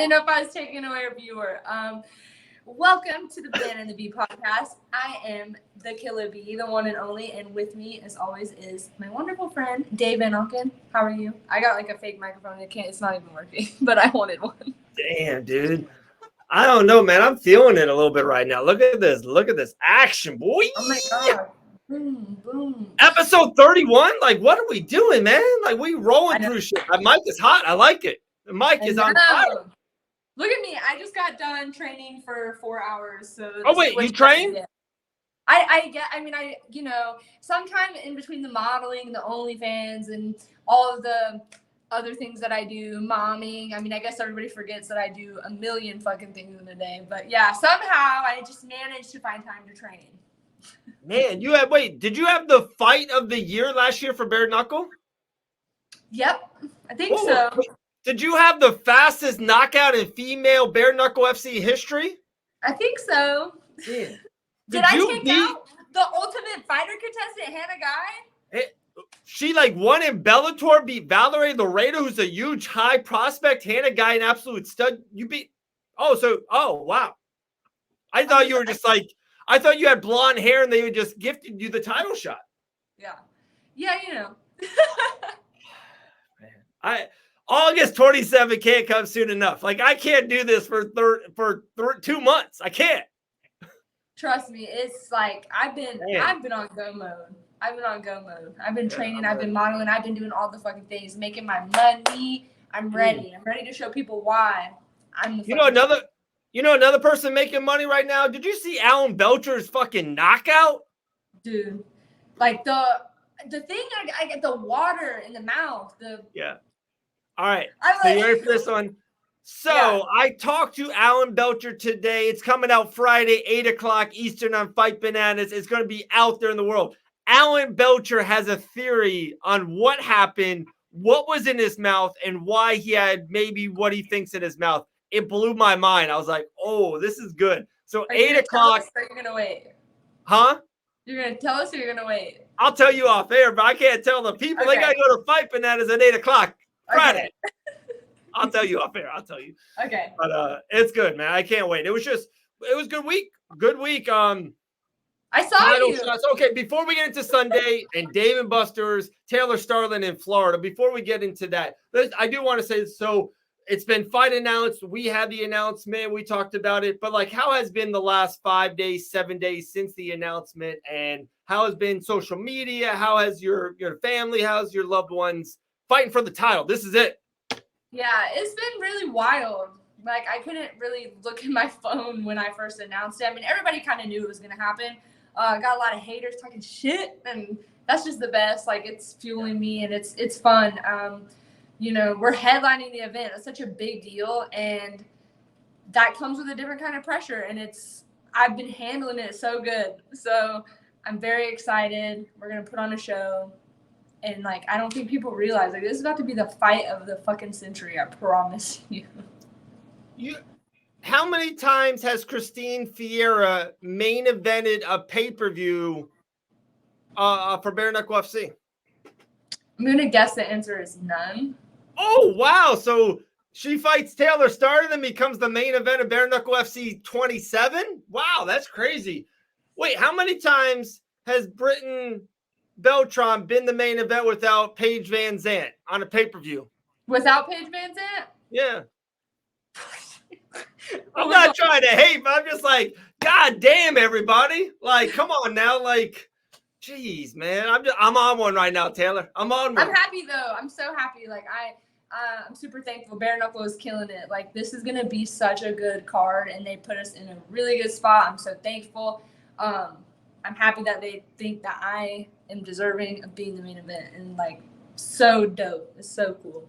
didn't know if I was taking away a viewer. Welcome to the Banana and the Bee podcast. I am the Killer Bee, the one and only, and with me, as always, is my wonderful friend, Dave and Auken. How are you? I got like a fake microphone. It's not even working, but I wanted one. Damn, dude. I don't know, man. I'm feeling it a little bit right now. Look at this. Look at this action, boy. Oh my god. Boom, boom. Episode 31? Like, what are we doing, man? Like, we rolling through shit. My mic is hot. I like it. The mic is on fire. Look at me. I just got done training for 4 hours. So oh, wait. You train? Sometime in between the modeling, the OnlyFans, and all of the other things that I do, momming. I mean, I guess everybody forgets that I do a million fucking things in a day. But yeah, somehow I just managed to find time to train. Man, did you have the fight of the year last year for bare knuckle? Yep, I think so. Did you have the fastest knockout in female bare knuckle FC history? I think so. Yeah. Did I take out the Ultimate Fighter contestant, Hannah Guy? She won in Bellator, beat Valerie Laredo, who's a huge high prospect. Hannah Guy, an absolute stud. You beat. Oh, wow. I thought you were just I thought you had blonde hair and they would just gifted you the title shot. Yeah. Yeah, you know. August 27 can't come soon enough. I can't do this for 2 months. I can't. Trust me, it's I've been on go mode. I've been training, I've been modeling, I've been doing all the fucking things, making my money. I'm ready. I'm ready to show people why I'm the another person making money right now. Did you see Alan Belcher's fucking knockout? Dude. The thing I get the water in the mouth. Yeah. All right. So you ready for this one? So yeah. I talked to Alan Belcher today. It's coming out Friday, 8:00 Eastern on Fight Bananas. It's going to be out there in the world. Alan Belcher has a theory on what happened, what was in his mouth, and why he had maybe what he thinks in his mouth. It blew my mind. I was like, oh, this is good. So 8:00. Are you going to wait? Huh? You're going to tell us or you're going to wait? I'll tell you off air, but I can't tell the people. Okay. They got to go to Fight Bananas at 8:00 Friday. Okay. I'll tell you off air. I'll tell you. Okay. But it's good, man. I can't wait. It was a good week. Good week. I saw you. Shots. Okay, before we get into Sunday and Dave & Buster's, Taylor Starling in Florida, before we get into that, I do want to say, so it's been fight announced. We had the announcement. We talked about it. But, how has been the last 5 days, 7 days since the announcement? And how has been social media? How has your family, how's your loved ones fighting for the title? This is it. Yeah, it's been really wild. I couldn't really look at my phone when I first announced it. I mean, everybody kind of knew it was going to happen. I got a lot of haters talking shit, and that's just the best. It's fueling me, and it's fun. We're headlining the event. It's such a big deal, and that comes with a different kind of pressure, and I've been handling it so good. So I'm very excited. We're going to put on a show. And I don't think people realize this is about to be the fight of the fucking century. I promise you. How many times has Christine Fiera main evented a pay-per-view for Bare Knuckle FC? I'm gonna guess the answer is none. Oh wow! So she fights Taylor Starling and becomes the main event of Bare Knuckle FC 27. Wow, that's crazy. Wait, how many times has Britain Beltran been the main event without Paige Van Zandt on a pay-per-view? Without Paige Van Zandt? Yeah. I'm not trying to hate, but I'm just God damn, everybody. Come on now. Jeez, man. I'm on one right now, Taylor. I'm on one. I'm happy, though. I'm so happy. I'm super thankful. Bare Knuckle is killing it. This is going to be such a good card, and they put us in a really good spot. I'm so thankful. I'm happy that they think that I am deserving of being the main event, and so dope. It's so cool.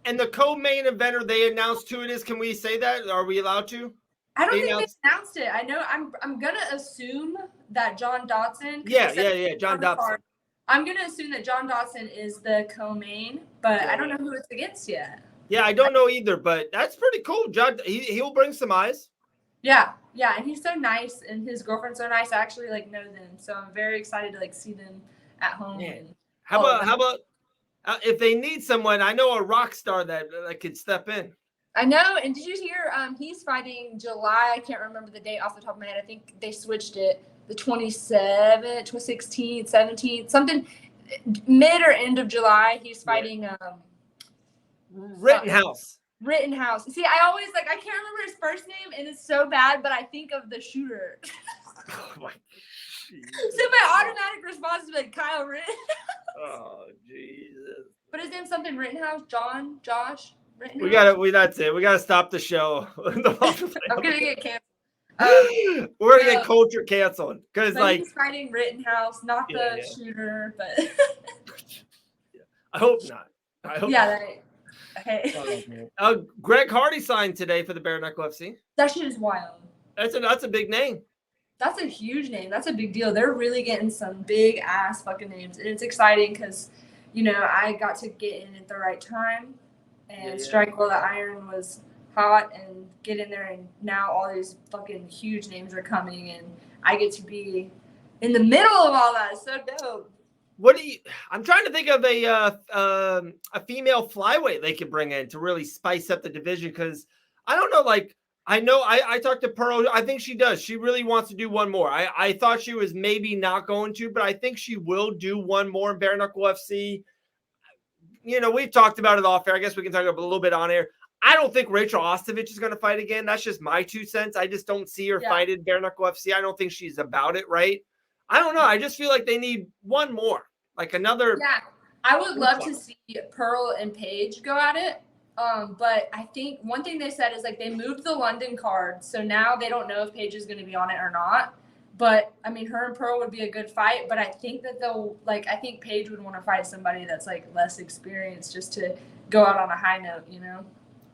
And the co-main eventer they announced who it is. Can we say that? Are we allowed to? I don't think they announced it. I know I'm gonna assume that John Dodson. Yeah, John Dodson. I'm gonna assume that John Dodson is the co-main, but I don't know who it's against yet. Yeah, I don't know either, but that's pretty cool. John, he'll bring some eyes. Yeah, and he's so nice, and his girlfriend's so nice. I actually know them, so I'm very excited to see them at home. Yeah. How about if they need someone? I know a rock star that could step in. I know. And did you hear? He's fighting July. I can't remember the date off the top of my head. I think they switched it. The 27th, 16th, 17th, something mid or end of July. He's fighting Rittenhouse. Rittenhouse. See, I can't remember his first name, and it's so bad, but I think of the shooter. Oh my. So my automatic response is like Kyle Rittenhouse. Oh Jesus! But his name's something Rittenhouse, Josh Rittenhouse. That's it. We gotta stop the show. I'm gonna get canceled. We're gonna get culture canceled because he's fighting Rittenhouse, not the shooter, but I hope not. Hey. Greg Hardy signed today for the Bare Knuckle FC. That shit is wild. That's a big name. That's a huge name. That's a big deal. They're really getting some big ass fucking names, and it's exciting because, I got to get in at the right time and strike while the iron was hot and get in there, and now all these fucking huge names are coming, and I get to be in the middle of all that. It's so dope. I'm trying to think of a female flyweight they could bring in to really spice up the division, because I don't know, I talked to Pearl. I think she does. She really wants to do one more. I thought she was maybe not going to, but I think she will do one more in Bare Knuckle FC. We've talked about it off air. I guess we can talk about a little bit on air. I don't think Rachel Ostovich is going to fight again. That's just my 2 cents. I just don't see her fighting Bare Knuckle FC. I don't think she's about it, right? I don't know. I just feel like they need one more, like another. Yeah, I would love to see Pearl and Paige go at it. But I think one thing they said is they moved the London card, so now they don't know if Paige is going to be on it or not. But I mean, her and Pearl would be a good fight. But I think that I think Paige would want to fight somebody that's less experienced, just to go out on a high note,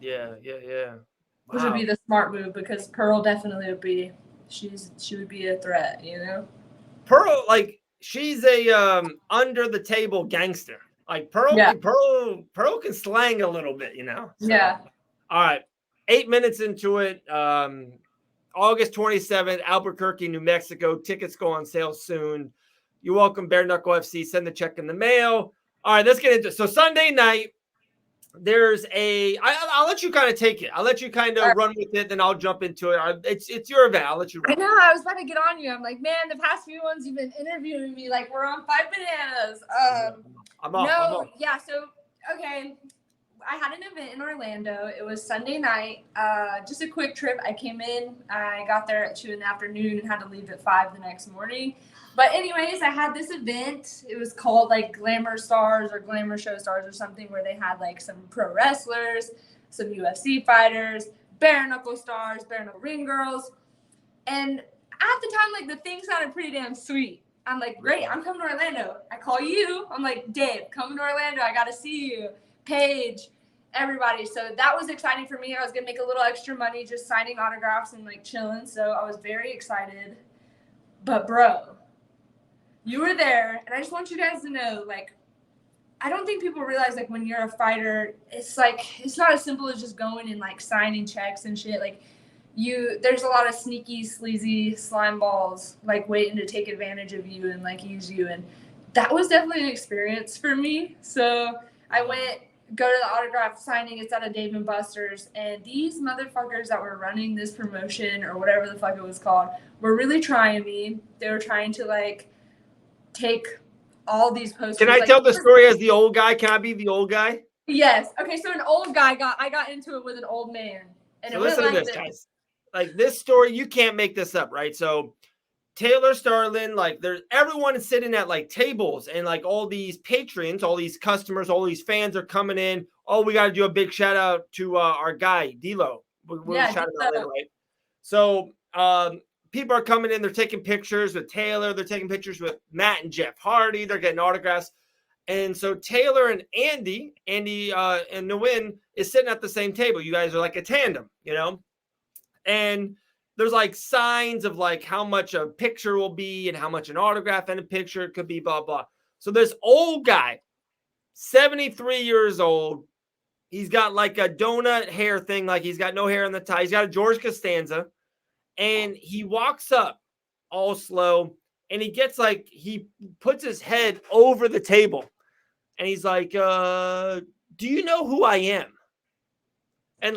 Yeah. Wow. Which would be the smart move, because Pearl definitely would be. She would be a threat, Pearl, she's a under the table gangster. Pearl can slang a little bit, So, yeah. All right. 8 minutes into it. August 27th, Albuquerque, New Mexico. Tickets go on sale soon. You're welcome, Bare Knuckle FC. Send the check in the mail. All right, let's get into it. So Sunday night, there's I'll let you kind of take it. I'll let you kind of run with it, then I'll jump into it. It's your event. I'll let you run. I know. I was about to get on you. I'm like, man, the past few ones you've been interviewing me like we're on 5 bananas. I'm off. Yeah. So, okay. I had an event in Orlando. It was Sunday night. Just a quick trip. I came in. I got there at 2 in the afternoon and had to leave at 5 the next morning. But anyways, I had this event. It was called Glamour Stars or Glamour Show Stars or something, where they had some pro wrestlers, some UFC fighters, bare knuckle stars, bare knuckle ring girls. And at the time, the thing sounded pretty damn sweet. I'm like, great, I'm coming to Orlando. I call you. I'm like, Dave, coming to Orlando. I got to see you. Paige, everybody. So that was exciting for me. I was going to make a little extra money just signing autographs and chilling. So I was very excited. But bro, you were there. And I just want you guys to know, I don't think people realize when you're a fighter, it's not as simple as just going and signing checks and shit. There's a lot of sneaky, sleazy slime balls waiting to take advantage of you and use you. And that was definitely an experience for me. So I went, go to the autograph signing. It's at a Dave & Buster's, and these motherfuckers that were running this promotion or whatever the fuck it was called were really trying me. They were trying to take all these posters. Can I tell the story as the old guy? Can I be the old guy? Yes. Okay. So an old guy I got into it with an old man, and so listen to this, guys. This story, you can't make this up, right? So Taylor Starling, there's everyone is sitting at tables, and all these patrons, all these customers, all these fans are coming in. Oh, we got to do a big shout out to our guy D'Lo. We'll shout it out later, right? So people are coming in. They're taking pictures with Taylor. They're taking pictures with Matt and Jeff Hardy. They're getting autographs. And so Taylor and Andy and Nguyen is sitting at the same table. You guys are a tandem, And there's signs of how much a picture will be and how much an autograph and a picture could be, blah, blah. So this old guy, 73 years old, he's got a donut hair thing. He's got no hair in the tie. He's got a George Costanza, and he walks up all slow, and he gets he puts his head over the table, and he's like, do you know who I am? And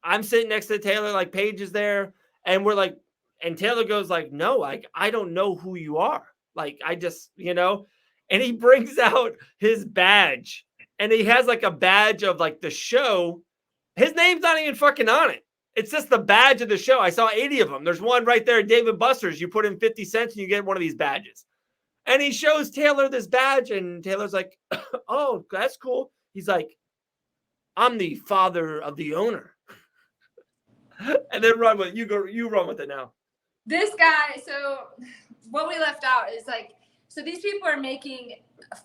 I'm sitting next to Taylor, like Paige is there, and we're like, and Taylor goes like, no, like, I don't know who you are. Like, I just, and he brings out his badge, and he has like a badge of like the show. His name's not even fucking on it. It's just the badge of the show. I saw 80 of them. There's one right there, David Buster's. You put in 50 cents and you get one of these badges. And he shows Taylor this badge, and Taylor's like, oh, that's cool. He's like, I'm the father of the owner. And then run with you run with it now. This guy, so what we left out is like, so these people are making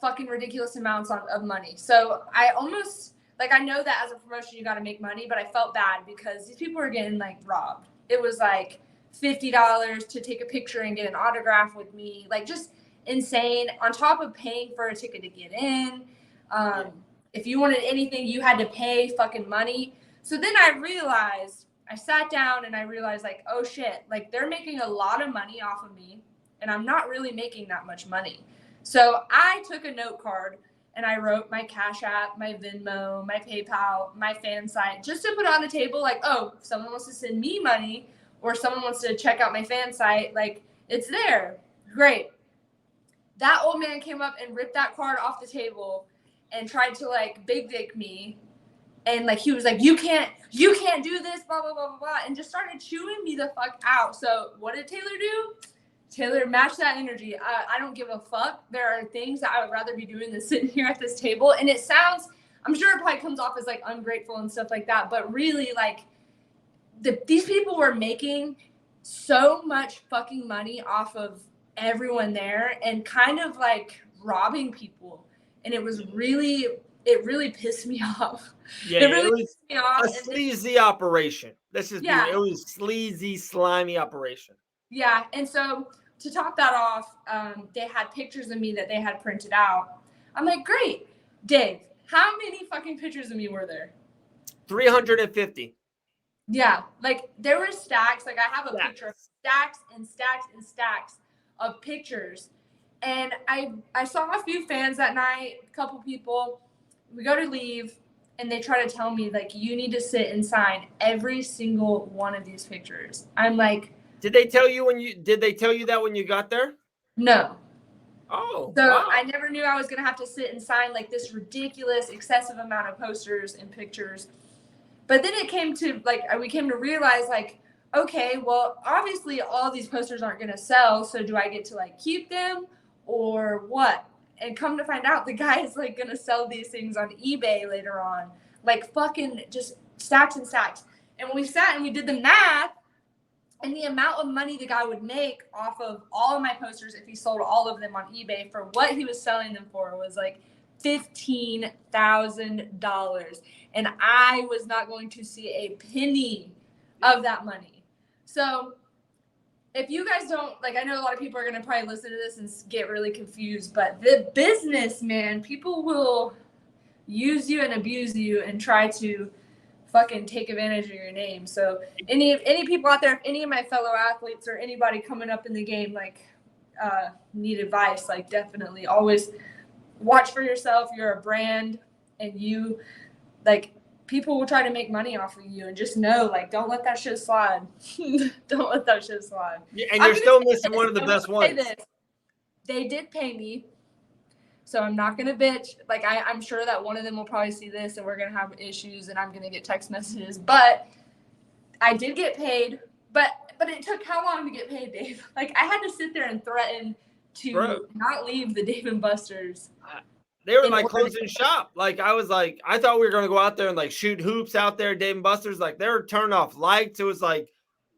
fucking ridiculous amounts of money. So I almost, like, I know that as a promotion you got to make money, but I felt bad because these people were getting like robbed. It was like $50 to take a picture and get an autograph with me, like just insane, on top of paying for a ticket to get in. If you wanted anything, you had to pay fucking money. So then I sat down and I realized, like, oh shit, like they're making a lot of money off of me and I'm not really making that much money. So I took a note card and I wrote my Cash App, my Venmo, my PayPal, my fan site, just to put on the table, like, oh, if someone wants to send me money or someone wants to check out my fan site, like, it's there. Great. That old man came up and ripped that card off the table and tried to like big dick me. And like, he was like, you can't do this, blah, blah, blah, blah, blah. And just started chewing me the fuck out. So what did Taylor do? Taylor matched that energy. I don't give a fuck. There are things that I would rather be doing than sitting here at this table. And it sounds, I'm sure it probably comes off as like ungrateful and stuff like that. But really, like, these people were making so much fucking money off of everyone there and kind of like robbing people. And it really pissed me off. Yeah, it really pissed me off. A sleazy operation. This is it was sleazy, slimy operation. Yeah, and so to top that off, they had pictures of me that they had printed out. I'm like, great, Dave, how many fucking pictures of me were there? 350. Yeah, like there were stacks. Like I have a picture of stacks and stacks and stacks of pictures. And I saw a few fans that night, a couple people. We go to leave, and they try to tell me, like, you need to sit and sign every single one of these pictures. I'm like, did they tell you that when you got there? No. Oh. So wow. I never knew I was gonna have to sit and sign like this ridiculous, excessive amount of posters and pictures. But then it came to we came to realize, like, okay, well, obviously all these posters aren't gonna sell. So do I get to like keep them or what? And come to find out, the guy is like gonna sell these things on eBay later on, like fucking just stacks and stacks. And when we sat and we did the math, and the amount of money the guy would make off of all of my posters if he sold all of them on eBay for what he was selling them for was like $15,000. And I was not going to see a penny of that money. So if you guys don't, like, I know a lot of people are going to probably listen to this and get really confused, but the business, man, people will use you and abuse you and try to fucking take advantage of your name. So any people out there, if any of my fellow athletes or anybody coming up in the game, like, need advice, like, definitely always watch for yourself. You're a brand, and you, like, people will try to make money off of you, and just know, like, don't let that shit slide. Don't let that shit slide. Yeah, and you're still missing one of the best ones. They did pay me. So I'm not going to bitch. Like, I'm sure that one of them will probably see this and we're going to have issues and I'm going to get text messages. But I did get paid. But it took how long to get paid, Dave? Like, I had to sit there and threaten to not leave the Dave & Buster's. They were like closing shop. Like, I was like, I thought we were going to go out there and like shoot hoops out there, Dave & Buster's. Like, they were turning off lights. It was like,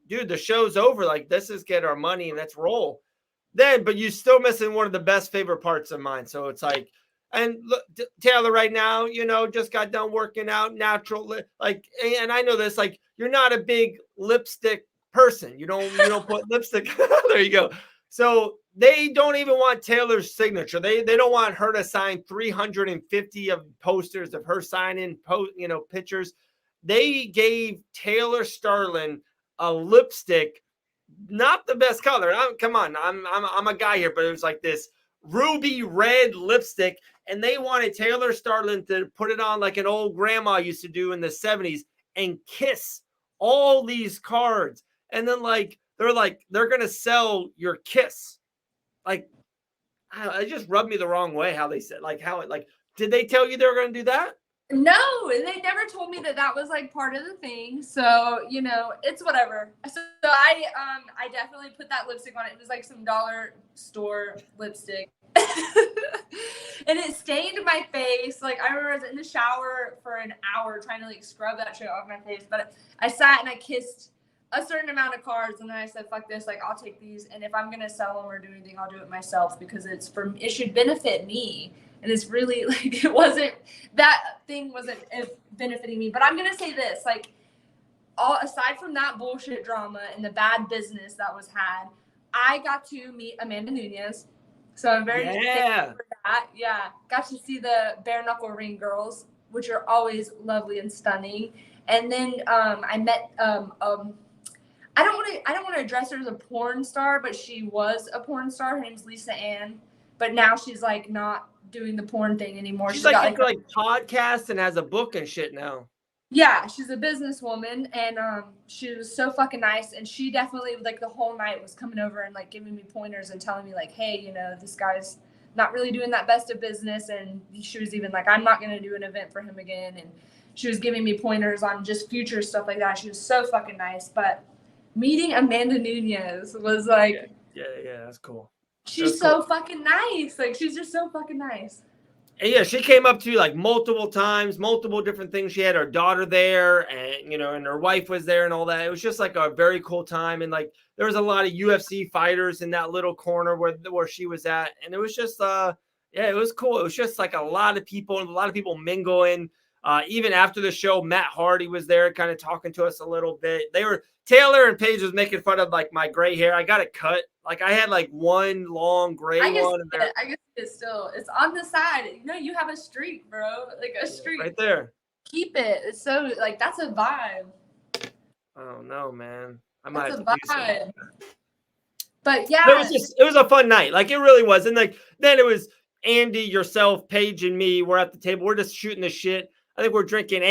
dude, the show's over. Like, let's just get our money and let's roll. But you're still missing one of the best favorite parts of mine. So it's like, and look, Taylor right now, just got done working out, natural, like, and I know this, like, you're not a big lipstick person. You don't put lipstick. There you go. So they don't even want Taylor's signature. They don't want her to sign 350 of posters of her signing, pictures. They gave Taylor Starling a lipstick. Not the best color. Come on, I'm a guy here, but it was like this ruby red lipstick, and they wanted Taylor Starling to put it on like an old grandma used to do in the 70s and kiss all these cards, and then like they're gonna sell your kiss. Like, it just rubbed me the wrong way how they said, like, how it, like, did they tell you they were gonna do that? No, and they never told me that was like part of the thing. So, you know, it's whatever. So I definitely put that lipstick on it. It was like some dollar store lipstick. And it stained my face. Like, I remember I was in the shower for an hour trying to like scrub that shit off my face. But I sat and I kissed a certain amount of cards, and then I said, fuck this, like, I'll take these, and if I'm gonna sell them or do anything, I'll do it myself, because it should benefit me. And it's really like, that thing wasn't benefiting me. But I'm gonna say this, like, aside from that bullshit drama and the bad business that was had, I got to meet Amanda Nunez. So I'm very thankful for that. Yeah. Got to see the bare knuckle ring girls, which are always lovely and stunning. And then I met I don't want to address her as a porn star, but she was a porn star. Her name's Lisa Ann. But now she's like not doing the porn thing anymore. She's like podcasts and has a book and shit now. Yeah, she's a businesswoman, and she was so fucking nice. And she definitely, like, the whole night was coming over and like giving me pointers and telling me like, hey, you know, this guy's not really doing that best of business. And she was even like, I'm not gonna do an event for him again. And she was giving me pointers on just future stuff like that. She was so fucking nice. But meeting Amanda Nunez was like, yeah, that's cool. She's so fucking nice. Like, she's just so fucking nice. And yeah, she came up to you like multiple times, multiple different things. She had her daughter there, and, you know, and her wife was there and all that. It was just like a very cool time. And like, there was a lot of UFC fighters in that little corner where she was at. And it was just, yeah, it was cool. It was just like a lot of people mingling. Even after the show, Matt Hardy was there kind of talking to us a little bit. Taylor and Paige was making fun of like my gray hair. I got it cut. Like, I had like one long gray one. I guess it's still, it's on the side. You know, you have a streak, bro. Like a streak. Right there. Keep it. It's so, like, that's a vibe. Oh no, man. That's a vibe. But yeah. It was a fun night. Like, it really was. And like, then it was Andy, yourself, Paige, and me. We're at the table. We're just shooting the shit. I think we're drinking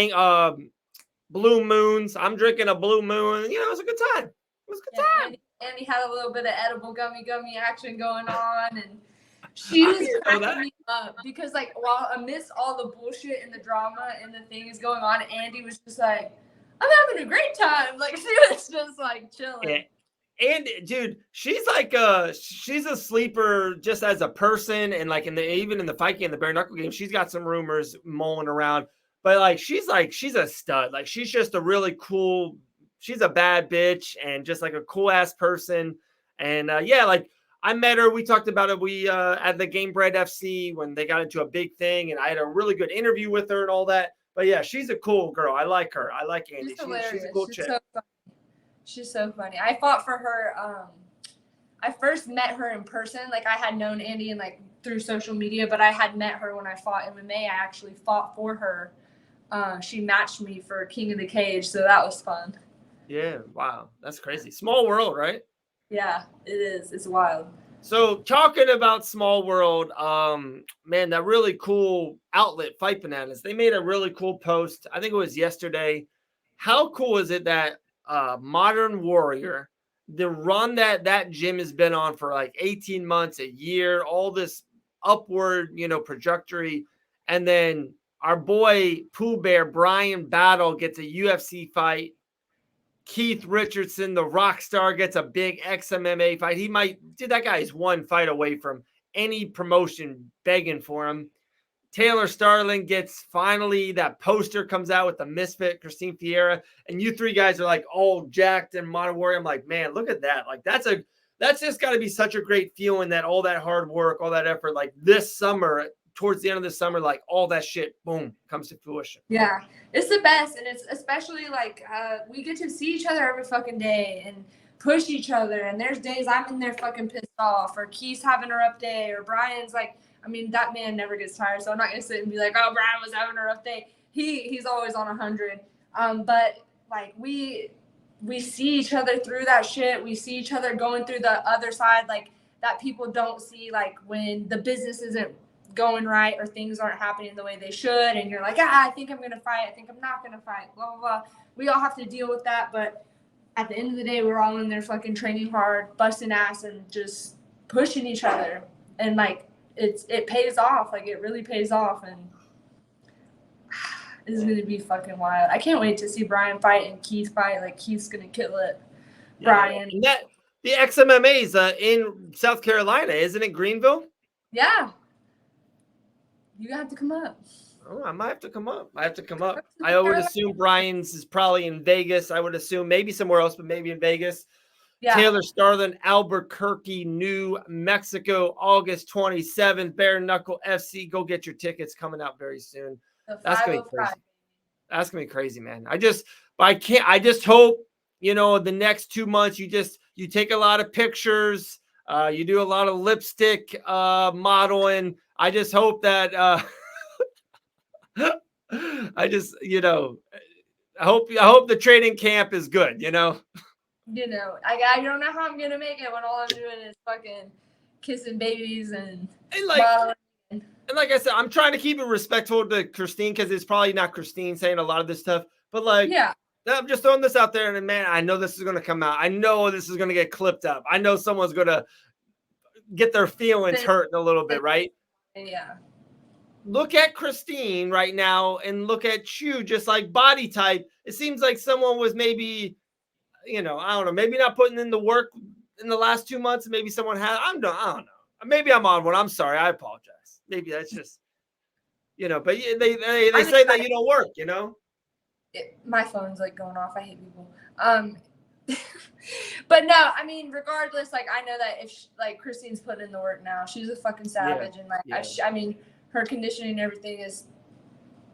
Blue Moons. I'm drinking a Blue Moon. You know, it was a good time. It was a good time. Andy had a little bit of edible gummy action going on, and she was cracking me up because, like, while amidst all the bullshit and the drama and the things going on, Andy was just like, I'm having a great time. Like, she was just like chilling. Yeah. And dude, she's like she's a sleeper just as a person, and like even in the fight game, the bare knuckle game, she's got some rumors mulling around. But like she's a stud. Like, she's just a really cool. She's a bad bitch and just like a cool ass person. And yeah, like I met her. We talked about it. We at the Game Bread FC when they got into a big thing, and I had a really good interview with her and all that. But yeah, she's a cool girl. I like her. I like Andy. She's a cool chick. So funny. She's so funny. I fought for her. I first met her in person. Like, I had known Andy and like through social media, but I had met her when I fought MMA. I actually fought for her. She matched me for King of the Cage, so that was fun. Yeah, wow. That's crazy. Small world, right? Yeah, it is. It's wild. So talking about small world, man, that really cool outlet, Fight Bananas, they made a really cool post. I think it was yesterday. How cool is it that Modern Warrior, the run that gym has been on for like 18 months, a year, all this upward, you know, trajectory, and then our boy Pooh Bear Brian Battle gets a UFC fight. Keith Richardson, the rock star, gets a big ex-MMA fight. That guy is one fight away from any promotion begging for him. Taylor Starling gets finally, that poster comes out with the Misfit, Christine Fierra, and you three guys are like all jacked and Modern Warrior. I'm like, man, look at that. Like, that's just got to be such a great feeling that all that hard work, all that effort, like this summer, towards the end of the summer, like all that shit, boom, comes to fruition. Yeah, it's the best. And it's especially like we get to see each other every fucking day and push each other. And there's days I'm in there fucking pissed off, or Keith's having a rough day, or Brian's like, I mean, that man never gets tired. So I'm not going to sit and be like, oh, Brian was having a rough day. He's always on 100. But like we see each other through that shit. We see each other going through the other side, like that people don't see, like when the business isn't going right or things aren't happening the way they should, and you're like, I think I'm gonna fight, I think I'm not gonna fight, blah blah blah. we all have to deal with that. But at the end of the day, we're all in there fucking training hard, busting ass, and just pushing each other. And like it pays off. Like it really pays off. And this is gonna be fucking wild. I can't wait to see Brian fight and Keith fight. Like Keith's gonna kill it. Yeah. Brian. And that the XMMA's in South Carolina, isn't it? Greenville. Yeah. You have to come up. Oh, I might have to come up. I would assume Brian's is probably in Vegas. I would assume maybe somewhere else, but maybe in Vegas. Yeah. Taylor Starling, Albuquerque, New Mexico, August 27th. Bare Knuckle FC. Go get your tickets. Coming out very soon. That's gonna be crazy. That's gonna be crazy, man. I just hope, the next 2 months you take a lot of pictures. You do a lot of lipstick modeling. I just hope that I hope the training camp is good, I don't know how I'm gonna make it when all I'm doing is fucking kissing babies and like I said, I'm trying to keep it respectful to Christine, because it's probably not Christine saying a lot of this stuff, but I'm just throwing this out there, and man, I know this is gonna come out. I know this is gonna get clipped up. I know someone's gonna get their feelings hurt a little bit, right? Yeah. Look at Christine right now and look at you, just like body type. It seems like someone was maybe, I don't know, maybe not putting in the work in the last 2 months. Maybe someone had, I don't know. Maybe I'm on one. I'm sorry. I apologize. Maybe that's just, but they say that you don't work, my phone's like going off. I hate people. But no, I mean, regardless, like I know that if Christine's putting in the work now, she's a fucking savage, and I mean, her conditioning and everything is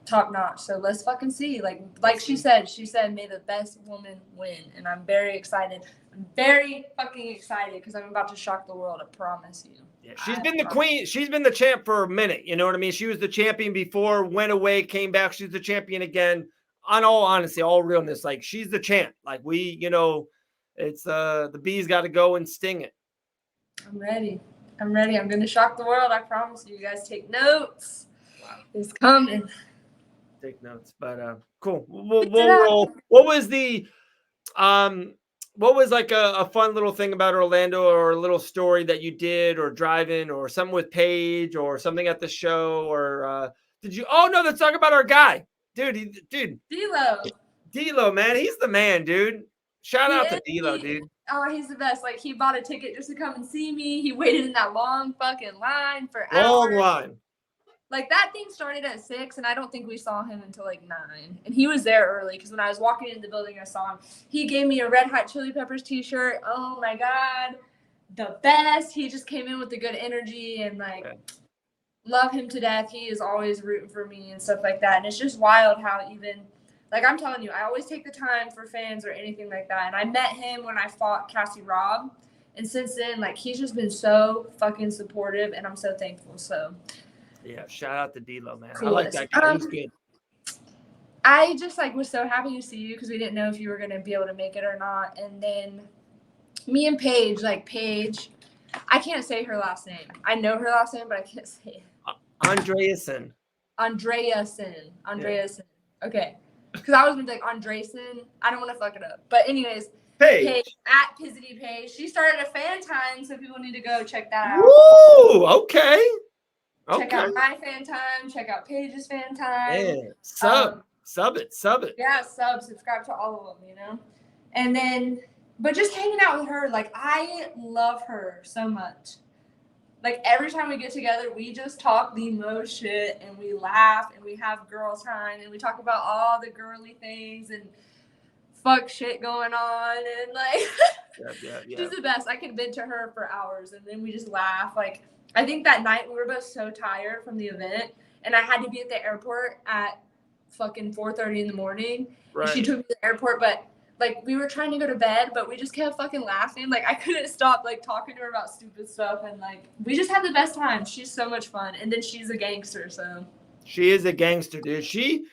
top notch. So let's fucking see. Like she said, may the best woman win, and I'm very excited. I'm very fucking excited because I'm about to shock the world. I promise you. Yeah, she's been the queen. She's been the champ for a minute. You know what I mean? She was the champion before, went away, came back. She's the champion again. On all honesty, all realness, like she's the champ. Like it's the bees got to go and sting it. I'm ready. I'm going to shock the world. I promise you. You guys take notes. Wow. It's coming. Take notes, but cool. We'll roll. What was like a fun little thing about Orlando, or a little story that you did, or driving, or something with Paige, or something at the show, or did you? Oh no, let's talk about our guy. Dude. D'Lo, man. He's the man, dude. Shout out to D'Lo, dude. Oh, he's the best. Like, he bought a ticket just to come and see me. He waited in that long fucking line for hours. Long line. Like, that thing started at 6, and I don't think we saw him until, 9. And he was there early, because when I was walking into the building, I saw him. He gave me a Red Hot Chili Peppers t-shirt. Oh, my God. The best. He just came in with the good energy, and, love him to death. He is always rooting for me and stuff like that. And it's just wild how even, I'm telling you, I always take the time for fans or anything like that. And I met him when I fought Cassie Robb. And since then, he's just been so fucking supportive, and I'm so thankful. So, yeah, shout out to D'Lo, man. Coolest. I like that guy. He's good. I just, was so happy to see you, because we didn't know if you were going to be able to make it or not. And then me and Paige, Paige, I can't say her last name. I know her last name, but I can't say it. Andreasen. Yeah. Okay. Because I was going to be Andreasen. I don't want to fuck it up. But anyways, Paige at Pizzity Paige. She started a fan time, so people need to go check that out. Woo! Okay. Check out my fan time. Check out Paige's fan time. Yeah. Sub it. Yeah, subscribe to all of them, And then, but just hanging out with her, I love her so much. Every time we get together, we just talk the most shit, and we laugh, and we have girl time, and we talk about all the girly things and fuck shit going on, and yeah. She's the best. I can vent to her for hours, and then we just laugh. I think that night we were both so tired from the event, and I had to be at the airport at fucking 4:30 in the morning. Right. She took me to the airport, but we were trying to go to bed, but we just kept fucking laughing. I couldn't stop, talking to her about stupid stuff. And, we just had the best time. She's so much fun. And then she's a gangster, so. She is a gangster, dude. She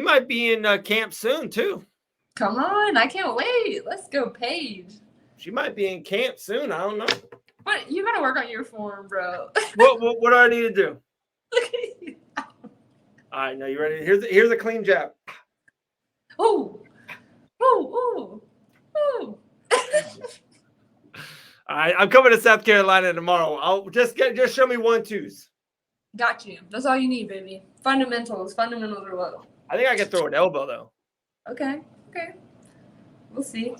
might be in camp soon, too. Come on. I can't wait. Let's go, Paige. She might be in camp soon. I don't know. What? You got to work on your form, bro. What do I need to do? Look at you. All right, now you ready? Here's a clean jab. Oh. Ooh, ooh, ooh. All right, I'm coming to South Carolina tomorrow. I'll just show me 1-2s. Got you. That's all you need, baby. Fundamentals are low. I think I can throw an elbow though. Okay. We'll see.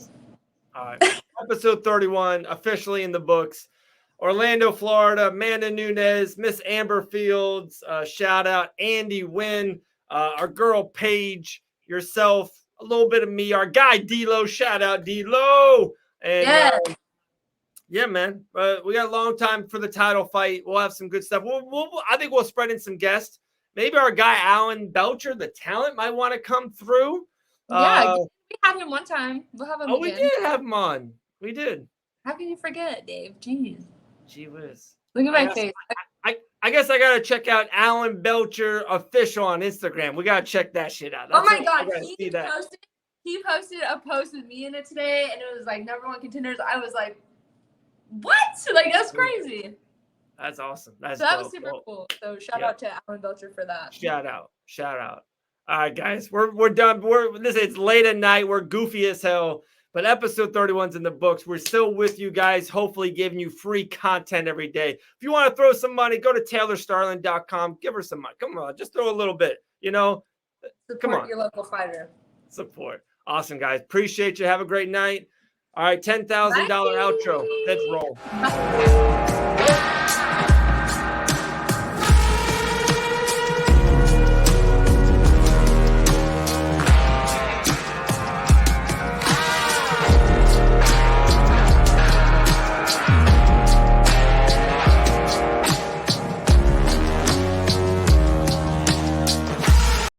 All right. Episode 31 officially in the books. Orlando, Florida, Amanda Nunes, Miss Amber Fields, shout out Andy Wynn, our girl Paige, yourself, a little bit of me, our guy D-Lo, shout out D-Lo. And yeah, man, we got a long time for the title fight. We'll have some good stuff. I think we'll spread in some guests. Maybe our guy Alan Belcher, the talent, might want to come through. Yeah, we had him one time. We'll have him again. We did have him on. We did. How can you forget, Dave? Jeez. Gee whiz. Look at my face. I guess I gotta check out Alan Belcher official on Instagram. We gotta check that shit out. Oh my God, he posted a post with me in it today, and it was like #1 contenders. I was like, what? Like, that's crazy. That's awesome. That was super cool. So shout out to Alan Belcher for that. Shout out. All right, guys, we're done. It's late at night. We're goofy as hell. But episode 31's in the books. We're still with you guys, hopefully giving you free content every day. If you want to throw some money, go to TaylorStarling.com. Give her some money. Come on, just throw a little bit, Support your local fighter. Support. Awesome, guys. Appreciate you. Have a great night. All right, $10,000 outro. Let's roll.